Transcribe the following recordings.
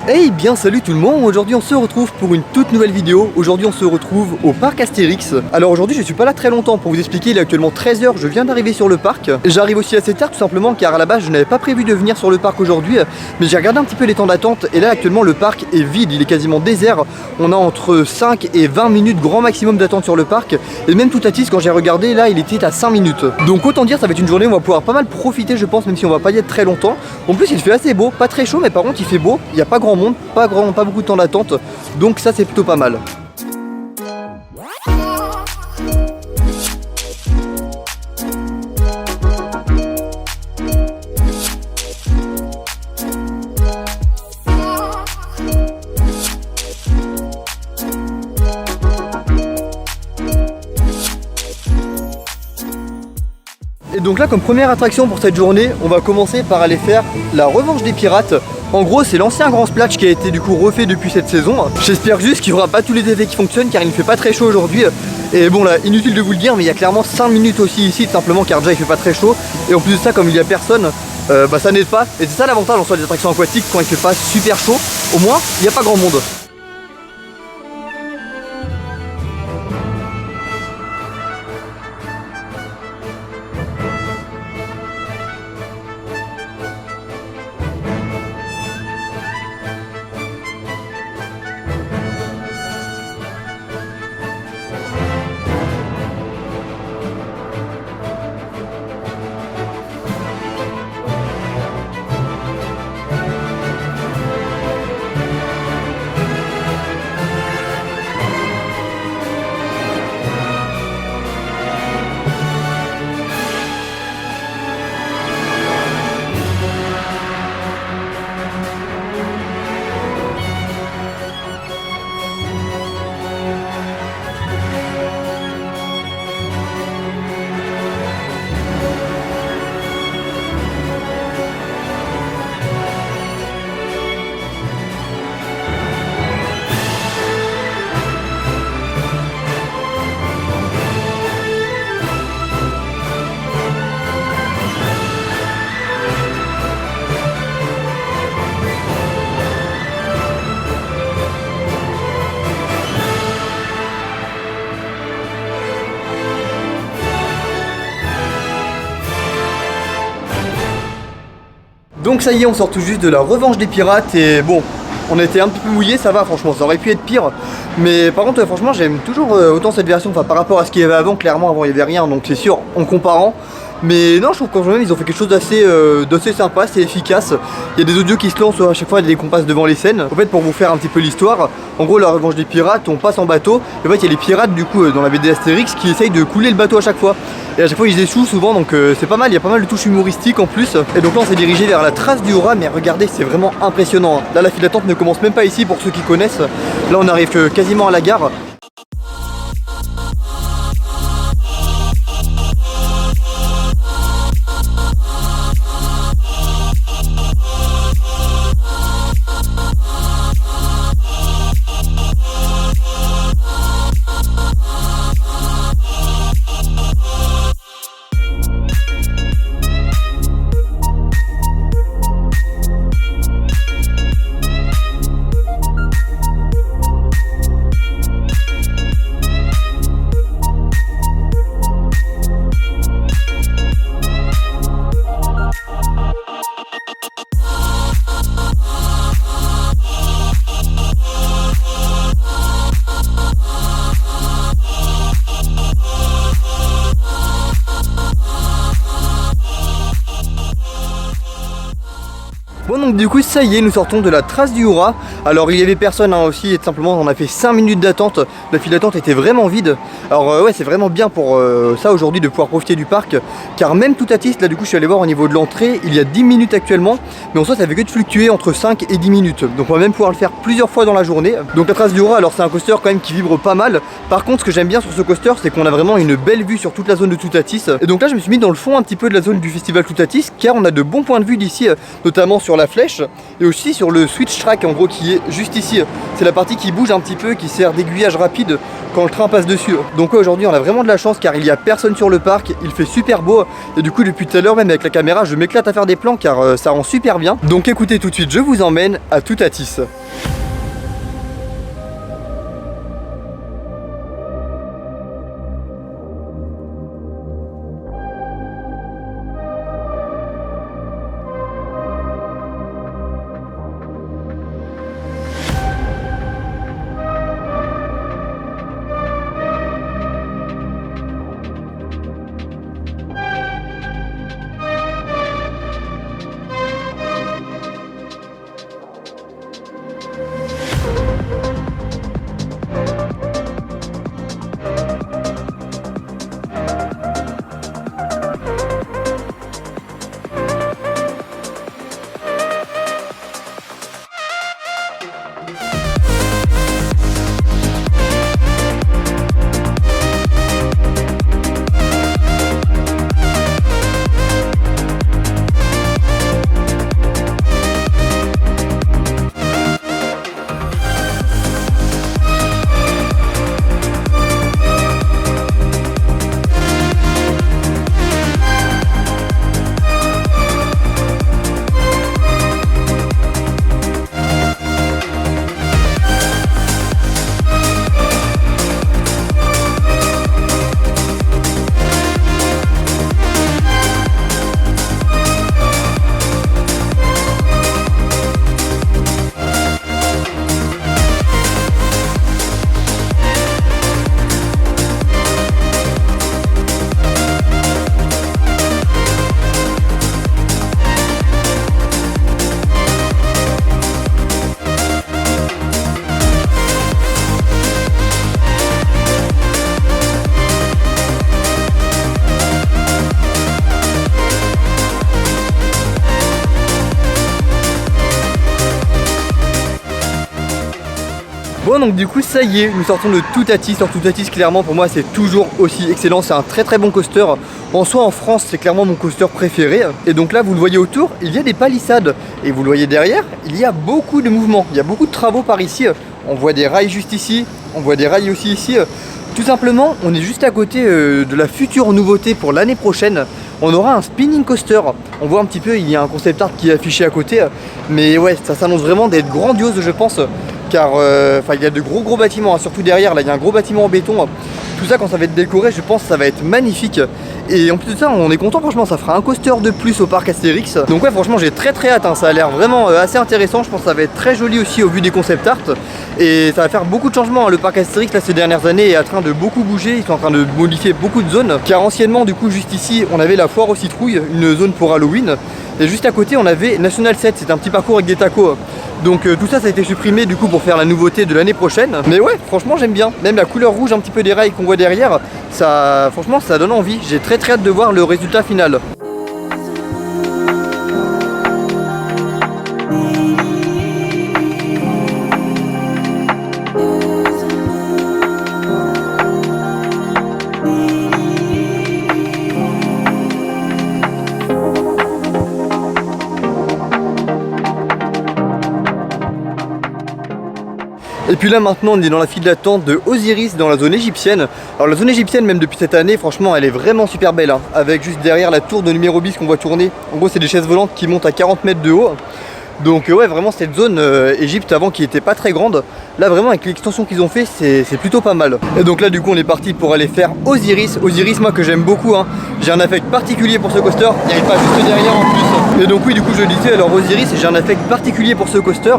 Hey bien salut tout le monde, aujourd'hui on se retrouve pour une toute nouvelle vidéo. Aujourd'hui on se retrouve au parc Astérix. Alors aujourd'hui je suis pas là très longtemps pour vous expliquer, il est actuellement 13 h, je viens d'arriver sur le parc. J'arrive aussi assez tard tout simplement car à la base je n'avais pas prévu de venir sur le parc aujourd'hui. Mais j'ai regardé un petit peu les temps d'attente et là actuellement le parc est vide, il est quasiment désert. On a entre 5 et 20 minutes grand maximum d'attente sur le parc. Et même tout à titre quand j'ai regardé là il était à 5 minutes. Donc autant dire ça va être une journée où on va pouvoir pas mal profiter je pense, même si on va pas y être très longtemps. En plus il fait assez beau, pas très chaud mais par contre il fait beau, il n'y a pas grand monde, pas beaucoup de temps d'attente, donc ça c'est plutôt pas mal. Et donc là comme première attraction pour cette journée, on va commencer par aller faire la revanche des pirates. En gros c'est l'ancien grand splash qui a été du coup refait depuis cette saison. J'espère juste qu'il n'y aura pas tous les effets qui fonctionnent car il ne fait pas très chaud aujourd'hui. Et bon là inutile de vous le dire mais il y a clairement 5 minutes aussi ici tout simplement car déjà il fait pas très chaud. Et en plus de ça comme il n'y a personne, ça n'aide pas. Et c'est ça l'avantage en soi des attractions aquatiques quand il fait pas super chaud. Au moins il n'y a pas grand monde. Donc ça y est, on sort tout juste de la revanche des pirates et bon, on était un petit peu mouillé, ça va franchement, ça aurait pu être pire. Mais par contre franchement j'aime toujours autant cette version, enfin par rapport à ce qu'il y avait avant, clairement avant il n'y avait rien, donc c'est sûr en comparant. Mais non, je trouve quand même ils ont fait quelque chose d'assez sympa, c'est efficace. Il y a des audios qui se lancent à chaque fois dès qu'on passe devant les scènes. En fait pour vous faire un petit peu l'histoire, en gros la revanche des pirates, on passe en bateau. Et en fait il y a les pirates du coup dans la BD Astérix qui essayent de couler le bateau à chaque fois. Et à chaque fois ils échouent souvent donc c'est pas mal, il y a pas mal de touches humoristiques en plus. Et donc là on s'est dirigé vers la trace du Hora, mais regardez c'est vraiment impressionnant. Là la file d'attente ne commence même pas ici pour ceux qui connaissent. Là on arrive quasiment à la gare. Bon donc du coup ça y est, nous sortons de la trace du Hora. Alors il y avait personne aussi, et tout simplement on a fait 5 minutes d'attente. La file d'attente était vraiment vide. Alors ouais c'est vraiment bien pour ça aujourd'hui de pouvoir profiter du parc. Car même tout à titre, là du coup je suis allé voir au niveau de l'entrée, il y a 10 minutes actuellement. Mais en soi ça fait que de fluctuer entre 5 et 10 minutes. Donc on va même pouvoir le faire plusieurs fois dans la journée. Donc la trace du Hora, alors c'est un coaster quand même qui vibre pas mal. Par contre ce que j'aime bien sur ce coaster c'est qu'on a vraiment une belle vue sur toute la zone de Toutatis. Et donc là je me suis mis dans le fond un petit peu de la zone du festival Toutatis. Car on a de bons points de vue d'ici, notamment sur la flèche. flèche, et aussi sur le switch track en gros qui est juste ici. C'est la partie qui bouge un petit peu, qui sert d'aiguillage rapide quand le train passe dessus. Donc aujourd'hui on a vraiment de la chance car il n'y a personne sur le parc, il fait super beau et du coup depuis tout à l'heure même avec la caméra je m'éclate à faire des plans car ça rend super bien. Donc écoutez tout de suite, je vous emmène à Toutatis. Bon donc du coup ça y est, nous sortons de Toutatis. Alors Toutatis clairement pour moi c'est toujours aussi excellent, c'est un très bon coaster. En soi en France c'est clairement mon coaster préféré. Et donc là vous le voyez autour, il y a des palissades. Et vous le voyez derrière, il y a beaucoup de mouvements, il y a beaucoup de travaux par ici. On voit des rails juste ici, on voit des rails aussi ici. Tout simplement on est juste à côté de la future nouveauté pour l'année prochaine. On aura un spinning coaster. On voit un petit peu, il y a un concept art qui est affiché à côté. Mais ouais, ça s'annonce vraiment d'être grandiose je pense. Car il y a de gros bâtiments, hein. Surtout derrière, là il y a un gros bâtiment en béton. Tout ça quand ça va être décoré, je pense que ça va être magnifique. Et en plus de ça, on est content, franchement, ça fera un coaster de plus au parc Astérix. Donc ouais, franchement, j'ai très hâte, hein. Ça a l'air vraiment assez intéressant. Je pense que ça va être très joli aussi au vu des concept art. Et ça va faire beaucoup de changements, hein. Le parc Astérix, là, ces dernières années, est en train de beaucoup bouger. Ils sont en train de modifier beaucoup de zones. Car anciennement, du coup, juste ici, on avait la foire aux citrouilles, une zone pour Halloween. Et juste à côté, on avait National 7, c'était un petit parcours avec des tacos. Donc tout ça a été supprimé du coup pour faire la nouveauté de l'année prochaine. Mais ouais, franchement j'aime bien. Même la couleur rouge un petit peu des rails qu'on voit derrière, ça, franchement ça donne envie. J'ai très hâte de voir le résultat final. Et puis là maintenant on est dans la file d'attente de Osiris dans la zone égyptienne. Alors la zone égyptienne même depuis cette année franchement elle est vraiment super belle, hein. Avec juste derrière la tour de numéro bis qu'on voit tourner. En gros c'est des chaises volantes qui montent à 40 mètres de haut. Donc ouais vraiment cette zone Égypte avant qui était pas très grande. Là vraiment avec l'extension qu'ils ont fait c'est plutôt pas mal. Et donc là du coup on est parti pour aller faire Osiris. Osiris moi que j'aime beaucoup, hein. J'ai un affect particulier pour ce coaster. Il n'y avait pas juste derrière en plus. Et donc oui du coup je le disais, alors Osiris j'ai un affect particulier pour ce coaster.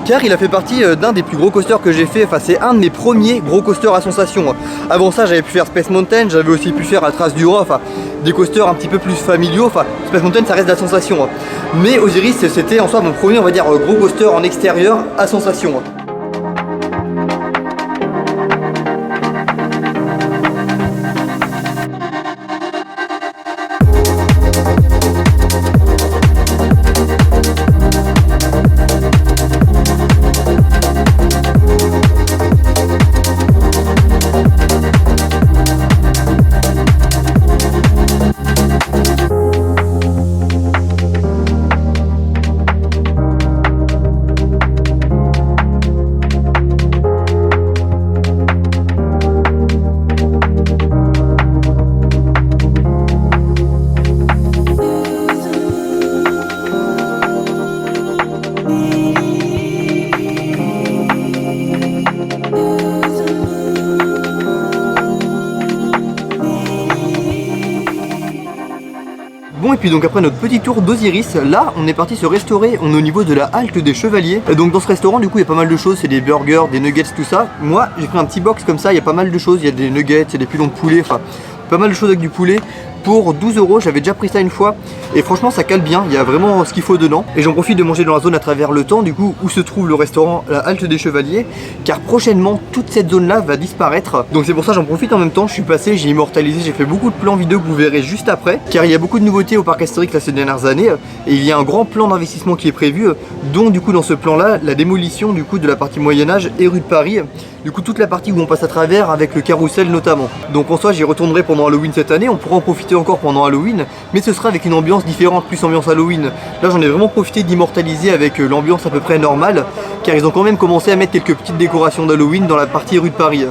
Car il a fait partie d'un des plus gros coasters que j'ai fait. Enfin c'est un de mes premiers gros coasters à sensation. Avant ça j'avais pu faire Space Mountain, j'avais aussi pu faire la Trace du Roi. Enfin des coasters un petit peu plus familiaux. Enfin Space Mountain ça reste de la sensation. Mais Osiris c'était en soi mon premier on va dire gros coaster en extérieur à sensation. puis donc après notre petit tour d'Osiris, là on est parti se restaurer, on est au niveau de la halte des Chevaliers. Et donc dans ce restaurant du coup il y a pas mal de choses, c'est des burgers, des nuggets, tout ça. Moi j'ai pris un petit box comme ça, il y a pas mal de choses, il y a des nuggets, il y a des pilons de poulet, enfin pas mal de choses avec du poulet. Pour 12 €, j'avais déjà pris ça une fois et franchement ça cale bien, il y a vraiment ce qu'il faut dedans. Et j'en profite de manger dans la zone à travers le temps du coup où se trouve le restaurant la halte des Chevaliers, car prochainement toute cette zone là va disparaître. Donc c'est pour ça j'en profite en même temps, je suis passé, j'ai immortalisé, j'ai fait beaucoup de plans vidéo que vous verrez juste après, car il y a beaucoup de nouveautés au parc historique là ces dernières années et il y a un grand plan d'investissement qui est prévu, dont du coup dans ce plan là la démolition du coup de la partie Moyen-Âge et rue de Paris. Du coup toute la partie où on passe à travers avec le carrousel notamment. Donc en soi j'y retournerai pendant Halloween cette année, on pourra en profiter encore pendant Halloween, mais ce sera avec une ambiance différente, plus ambiance Halloween. Là j'en ai vraiment profité d'immortaliser avec l'ambiance à peu près normale, car ils ont quand même commencé à mettre quelques petites décorations d'Halloween dans la partie rue de Paris.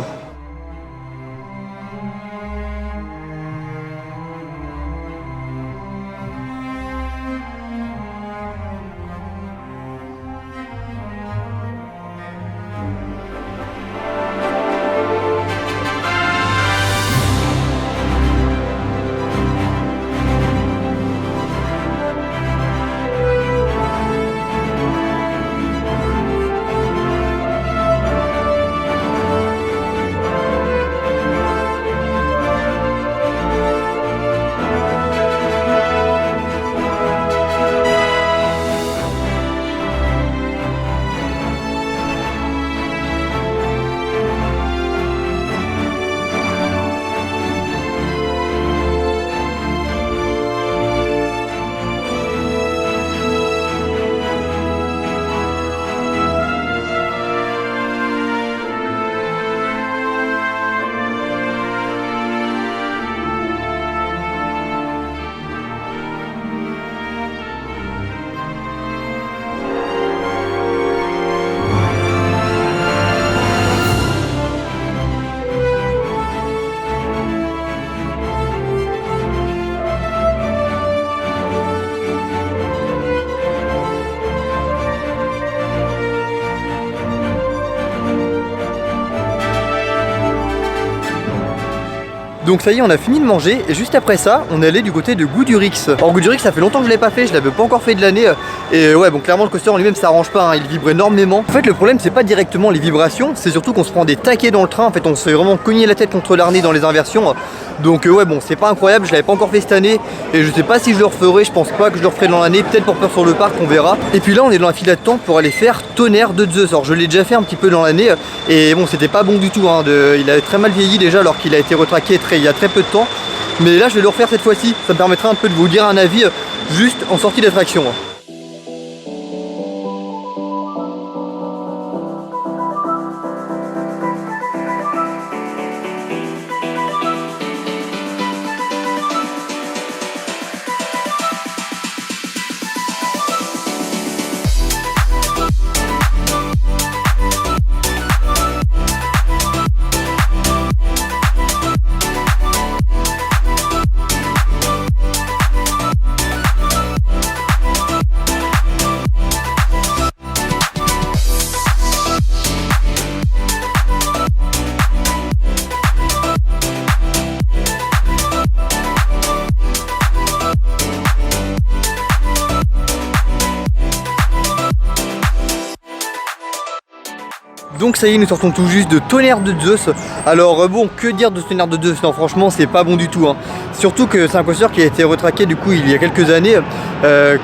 Donc ça y est, on a fini de manger et juste après ça, on est allé du côté de Goudurix. Alors Goudurix, ça fait longtemps que je l'ai pas fait, je l'avais pas encore fait de l'année. Et ouais, bon clairement le coaster en lui-même ça arrange pas, hein, il vibre énormément. En fait le problème c'est pas directement les vibrations, c'est surtout qu'on se prend des taquets dans le train. En fait on se fait vraiment cogner la tête contre l'arnais dans les inversions. Donc ouais bon c'est pas incroyable, je l'avais pas encore fait cette année et je sais pas si je le referai, je pense pas que je le referai dans l'année, peut-être pour peur sur le parc, on verra. Et puis là on est dans la file d'attente pour aller faire Tonnerre de Zeus. Alors je l'ai déjà fait un petit peu dans l'année et bon c'était pas bon du tout, hein, il avait très mal vieilli déjà alors qu'il a été retraqué il y a très peu de temps. Mais là je vais le refaire cette fois-ci, ça me permettra un peu de vous dire un avis juste en sortie d'attraction. Donc ça y est, nous sortons tout juste de Tonnerre de Zeus. Alors bon, que dire de Tonnerre de Zeus? Non franchement c'est pas bon du tout, hein. Surtout que c'est un coaster qui a été retraqué du coup il y a quelques années.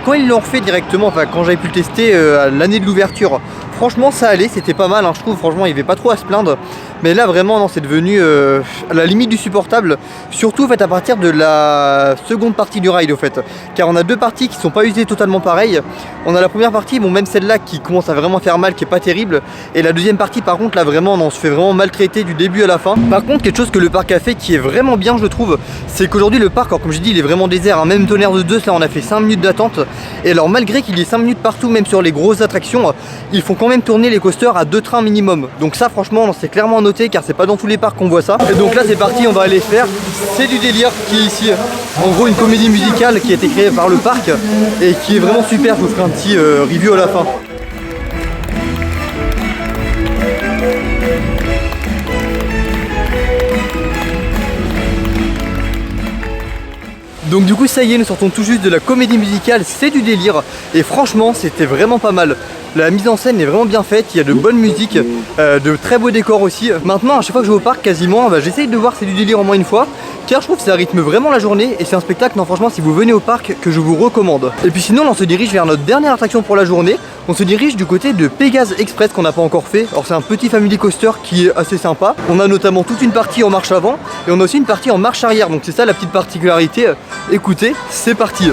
Quand ils l'ont refait directement, enfin quand j'avais pu le tester à l'année de l'ouverture, franchement ça allait, c'était pas mal, hein, je trouve. Franchement il n'y avait pas trop à se plaindre. Mais là vraiment non, c'est devenu à la limite du supportable. Surtout en fait à partir de la seconde partie du ride au fait. Car on a deux parties qui sont pas usées totalement pareilles. On a la première partie, bon même celle-là qui commence à vraiment faire mal, qui est pas terrible. Et la deuxième partie par contre là vraiment on se fait vraiment maltraiter du début à la fin. Par contre quelque chose que le parc a fait qui est vraiment bien je trouve, c'est qu'aujourd'hui le parc, alors, comme j'ai dit il est vraiment désert, hein. Même Tonnerre de Zeus là on a fait 5 minutes d'attente. Et alors malgré qu'il y ait 5 minutes partout, même sur les grosses attractions, ils font quand même tourner les coasters à 2 trains minimum. Donc ça franchement c'est clairement à noter car c'est pas dans tous les parcs qu'on voit ça. Et donc là c'est parti, on va aller faire C'est du délire qui est ici. En gros une comédie musicale qui a été créée par le parc et qui est vraiment super, je vous ferai un petit review à la fin. Donc du coup ça y est, nous sortons tout juste de la comédie musicale C'est du délire. Et franchement c'était vraiment pas mal. La mise en scène est vraiment bien faite, il y a de bonnes musiques, de très beaux décors aussi. Maintenant à chaque fois que je vais au parc quasiment, j'essaye de voir C'est du délire au moins une fois, car je trouve que ça rythme vraiment la journée et c'est un spectacle, non franchement si vous venez au parc, que je vous recommande. Et puis sinon on se dirige vers notre dernière attraction pour la journée. On se dirige du côté de Pégase Express qu'on n'a pas encore fait. Alors c'est un petit family coaster qui est assez sympa. On a notamment toute une partie en marche avant et on a aussi une partie en marche arrière. Donc c'est ça la petite particularité. Écoutez, c'est parti.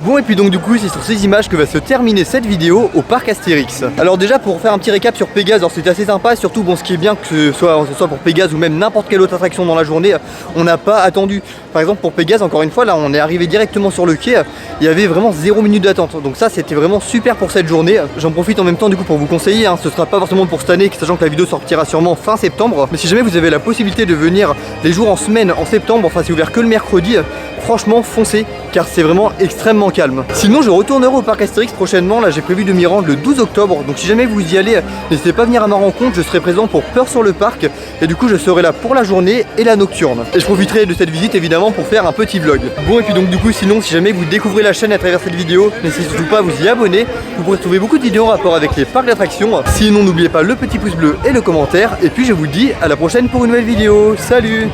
Bon et puis donc du coup c'est sur ces images que va se terminer cette vidéo au parc Astérix. Alors déjà pour faire un petit récap sur Pégase, alors c'était assez sympa, surtout bon ce qui est bien que ce soit pour Pégase ou même n'importe quelle autre attraction dans la journée, on n'a pas attendu. Par exemple pour Pégase encore une fois là on est arrivé directement sur le quai, il y avait vraiment 0 minute d'attente, donc ça c'était vraiment super pour cette journée. J'en profite en même temps du coup pour vous conseiller, ce sera pas forcément pour cette année, sachant que la vidéo sortira sûrement fin septembre, mais si jamais vous avez la possibilité de venir les jours en semaine en septembre, enfin c'est ouvert que le mercredi, franchement foncez car c'est vraiment extrêmement calme. Sinon je retournerai au parc Astérix prochainement, là j'ai prévu de m'y rendre le 12 octobre, donc si jamais vous y allez, n'hésitez pas à venir à ma rencontre, je serai présent pour Peur sur le parc et du coup je serai là pour la journée et la nocturne. Et je profiterai de cette visite évidemment pour faire un petit vlog. Bon et puis donc du coup sinon si jamais vous découvrez la chaîne à travers cette vidéo, n'hésitez surtout pas à vous y abonner, vous pourrez trouver beaucoup de vidéos en rapport avec les parcs d'attractions. Sinon n'oubliez pas le petit pouce bleu et le commentaire et puis je vous dis à la prochaine pour une nouvelle vidéo. Salut!